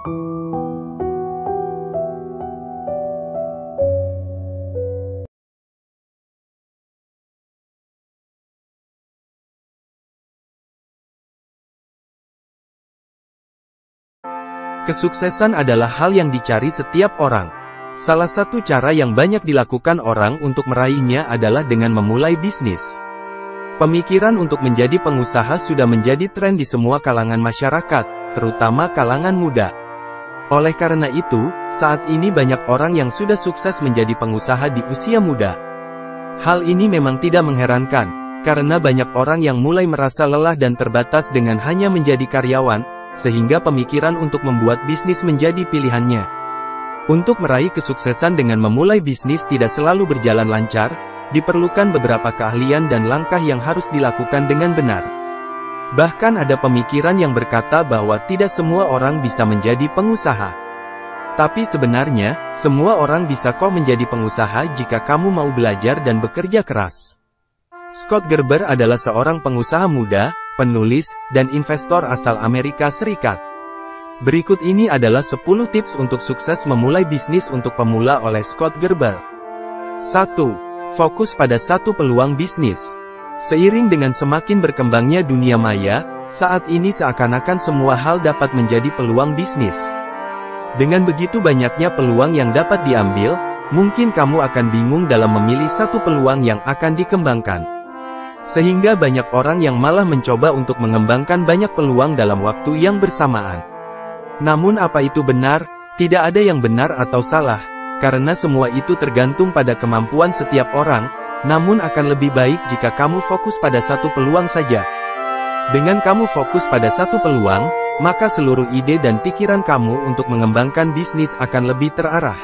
Kesuksesan adalah hal yang dicari setiap orang. Salah satu cara yang banyak dilakukan orang untuk meraihnya adalah dengan memulai bisnis. Pemikiran untuk menjadi pengusaha sudah menjadi tren di semua kalangan masyarakat, terutama kalangan muda. Oleh karena itu, saat ini banyak orang yang sudah sukses menjadi pengusaha di usia muda. Hal ini memang tidak mengherankan, karena banyak orang yang mulai merasa lelah dan terbatas dengan hanya menjadi karyawan, sehingga pemikiran untuk membuat bisnis menjadi pilihannya. Untuk meraih kesuksesan dengan memulai bisnis tidak selalu berjalan lancar, diperlukan beberapa keahlian dan langkah yang harus dilakukan dengan benar. Bahkan ada pemikiran yang berkata bahwa tidak semua orang bisa menjadi pengusaha. Tapi sebenarnya, semua orang bisa kok menjadi pengusaha jika kamu mau belajar dan bekerja keras. Scott Gerber adalah seorang pengusaha muda, penulis, dan investor asal Amerika Serikat. Berikut ini adalah 10 tips untuk sukses memulai bisnis untuk pemula oleh Scott Gerber. 1. Fokus pada satu peluang bisnis. Seiring dengan semakin berkembangnya dunia maya, saat ini seakan-akan semua hal dapat menjadi peluang bisnis. Dengan begitu banyaknya peluang yang dapat diambil, mungkin kamu akan bingung dalam memilih satu peluang yang akan dikembangkan. Sehingga banyak orang yang malah mencoba untuk mengembangkan banyak peluang dalam waktu yang bersamaan. Namun apa itu benar? Tidak ada yang benar atau salah, karena semua itu tergantung pada kemampuan setiap orang, namun akan lebih baik jika kamu fokus pada satu peluang saja. Dengan kamu fokus pada satu peluang, maka seluruh ide dan pikiran kamu untuk mengembangkan bisnis akan lebih terarah.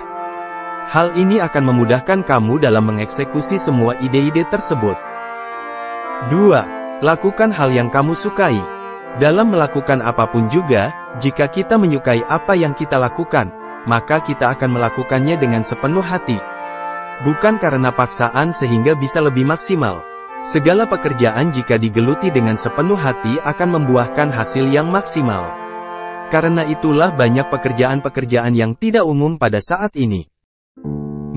Hal ini akan memudahkan kamu dalam mengeksekusi semua ide-ide tersebut. 2. Lakukan hal yang kamu sukai. Dalam melakukan apapun juga, jika kita menyukai apa yang kita lakukan, maka kita akan melakukannya dengan sepenuh hati. Bukan karena paksaan sehingga bisa lebih maksimal. Segala pekerjaan jika digeluti dengan sepenuh hati akan membuahkan hasil yang maksimal. Karena itulah banyak pekerjaan-pekerjaan yang tidak umum pada saat ini.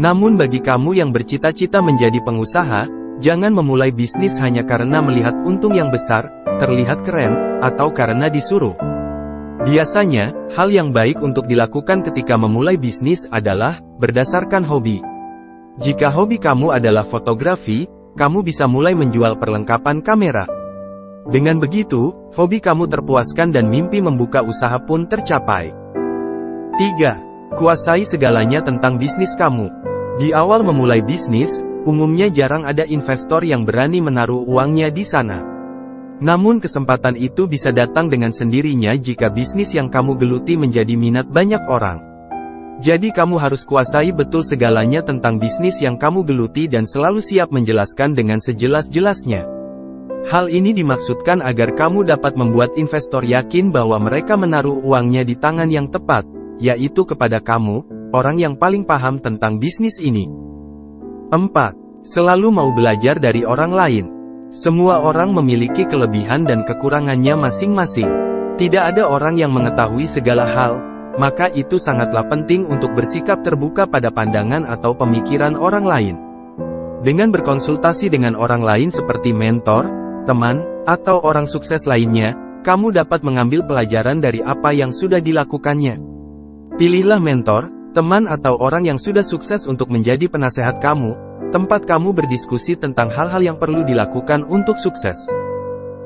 Namun bagi kamu yang bercita-cita menjadi pengusaha, jangan memulai bisnis hanya karena melihat untung yang besar, terlihat keren, atau karena disuruh. Biasanya, hal yang baik untuk dilakukan ketika memulai bisnis adalah berdasarkan hobi. Jika hobi kamu adalah fotografi, kamu bisa mulai menjual perlengkapan kamera. Dengan begitu, hobi kamu terpuaskan dan mimpi membuka usaha pun tercapai. 3. Kuasai segalanya tentang bisnis kamu. Di awal memulai bisnis, umumnya jarang ada investor yang berani menaruh uangnya di sana. Namun kesempatan itu bisa datang dengan sendirinya jika bisnis yang kamu geluti menjadi minat banyak orang. Jadi kamu harus kuasai betul segalanya tentang bisnis yang kamu geluti dan selalu siap menjelaskan dengan sejelas-jelasnya. Hal ini dimaksudkan agar kamu dapat membuat investor yakin bahwa mereka menaruh uangnya di tangan yang tepat, yaitu kepada kamu, orang yang paling paham tentang bisnis ini. 4. Selalu mau belajar dari orang lain. Semua orang memiliki kelebihan dan kekurangannya masing-masing. Tidak ada orang yang mengetahui segala hal, maka itu sangatlah penting untuk bersikap terbuka pada pandangan atau pemikiran orang lain. Dengan berkonsultasi dengan orang lain seperti mentor, teman, atau orang sukses lainnya, kamu dapat mengambil pelajaran dari apa yang sudah dilakukannya. Pilihlah mentor, teman atau orang yang sudah sukses untuk menjadi penasehat kamu, tempat kamu berdiskusi tentang hal-hal yang perlu dilakukan untuk sukses.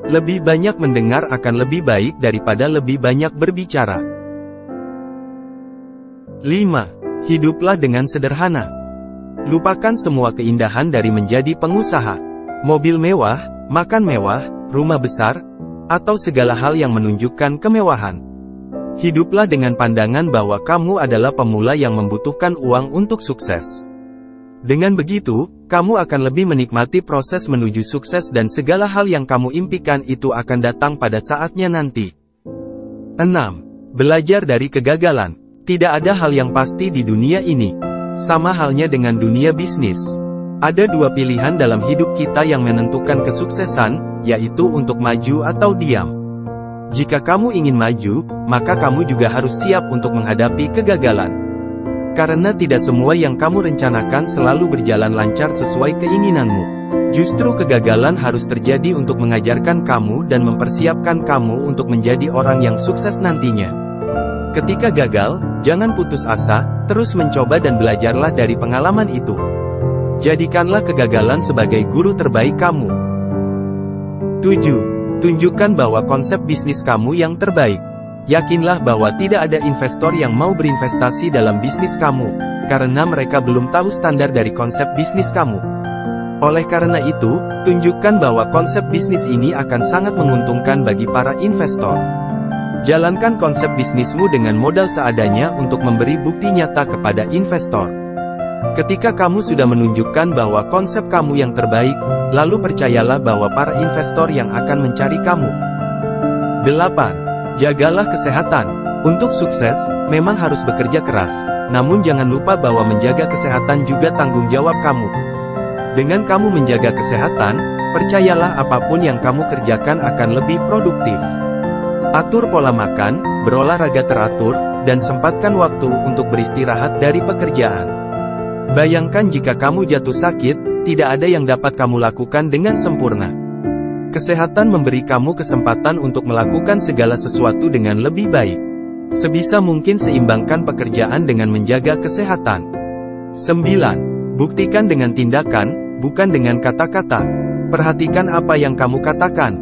Lebih banyak mendengar akan lebih baik daripada lebih banyak berbicara. 5. Hiduplah dengan sederhana. Lupakan semua keindahan dari menjadi pengusaha. Mobil mewah, makan mewah, rumah besar, atau segala hal yang menunjukkan kemewahan. Hiduplah dengan pandangan bahwa kamu adalah pemula yang membutuhkan uang untuk sukses. Dengan begitu, kamu akan lebih menikmati proses menuju sukses dan segala hal yang kamu impikan itu akan datang pada saatnya nanti. 6. Belajar dari kegagalan. Tidak ada hal yang pasti di dunia ini. Sama halnya dengan dunia bisnis. Ada dua pilihan dalam hidup kita yang menentukan kesuksesan, yaitu untuk maju atau diam. Jika kamu ingin maju, maka kamu juga harus siap untuk menghadapi kegagalan. Karena tidak semua yang kamu rencanakan selalu berjalan lancar sesuai keinginanmu. Justru kegagalan harus terjadi untuk mengajarkan kamu dan mempersiapkan kamu untuk menjadi orang yang sukses nantinya. Ketika gagal, jangan putus asa, terus mencoba dan belajarlah dari pengalaman itu. Jadikanlah kegagalan sebagai guru terbaik kamu. 7. Tunjukkan bahwa konsep bisnis kamu yang terbaik. Yakinlah bahwa tidak ada investor yang mau berinvestasi dalam bisnis kamu, karena mereka belum tahu standar dari konsep bisnis kamu. Oleh karena itu, tunjukkan bahwa konsep bisnis ini akan sangat menguntungkan bagi para investor. Jalankan konsep bisnismu dengan modal seadanya untuk memberi bukti nyata kepada investor. Ketika kamu sudah menunjukkan bahwa konsep kamu yang terbaik, lalu percayalah bahwa para investor yang akan mencari kamu. 8. Jagalah kesehatan. Untuk sukses, memang harus bekerja keras. Namun jangan lupa bahwa menjaga kesehatan juga tanggung jawab kamu. Dengan kamu menjaga kesehatan, percayalah apapun yang kamu kerjakan akan lebih produktif. Atur pola makan, berolahraga teratur, dan sempatkan waktu untuk beristirahat dari pekerjaan. Bayangkan jika kamu jatuh sakit, tidak ada yang dapat kamu lakukan dengan sempurna. Kesehatan memberi kamu kesempatan untuk melakukan segala sesuatu dengan lebih baik. Sebisa mungkin seimbangkan pekerjaan dengan menjaga kesehatan. 9. Buktikan dengan tindakan, bukan dengan kata-kata. Perhatikan apa yang kamu katakan.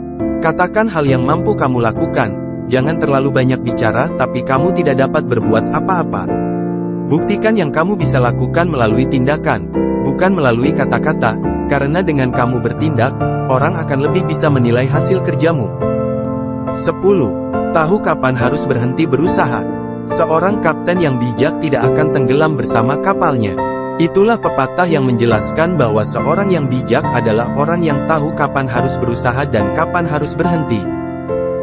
Katakan hal yang mampu kamu lakukan. Jangan terlalu banyak bicara tapi kamu tidak dapat berbuat apa-apa. Buktikan yang kamu bisa lakukan melalui tindakan, bukan melalui kata-kata, karena dengan kamu bertindak, orang akan lebih bisa menilai hasil kerjamu. 10. Tahu kapan harus berhenti berusaha. Seorang kapten yang bijak tidak akan tenggelam bersama kapalnya. Itulah pepatah yang menjelaskan bahwa seorang yang bijak adalah orang yang tahu kapan harus berusaha dan kapan harus berhenti.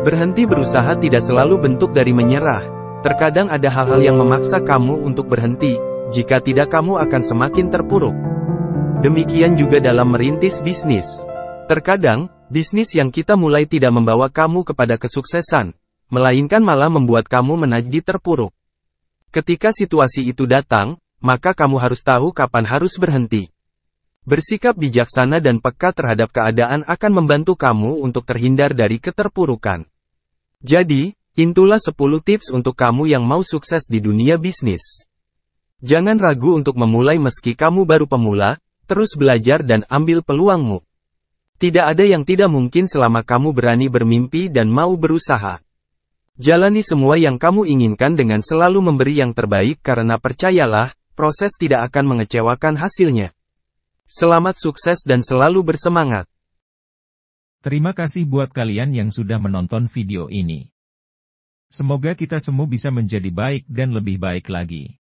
Berhenti berusaha tidak selalu bentuk dari menyerah. Terkadang ada hal-hal yang memaksa kamu untuk berhenti, jika tidak kamu akan semakin terpuruk. Demikian juga dalam merintis bisnis. Terkadang, bisnis yang kita mulai tidak membawa kamu kepada kesuksesan, melainkan malah membuat kamu menjadi terpuruk. Ketika situasi itu datang, maka kamu harus tahu kapan harus berhenti. Bersikap bijaksana dan peka terhadap keadaan akan membantu kamu untuk terhindar dari keterpurukan. Jadi, itulah 10 tips untuk kamu yang mau sukses di dunia bisnis. Jangan ragu untuk memulai meski kamu baru pemula, terus belajar dan ambil peluangmu. Tidak ada yang tidak mungkin selama kamu berani bermimpi dan mau berusaha. Jalani semua yang kamu inginkan dengan selalu memberi yang terbaik karena percayalah, proses tidak akan mengecewakan hasilnya. Selamat sukses dan selalu bersemangat. Terima kasih buat kalian yang sudah menonton video ini. Semoga kita semua bisa menjadi baik dan lebih baik lagi.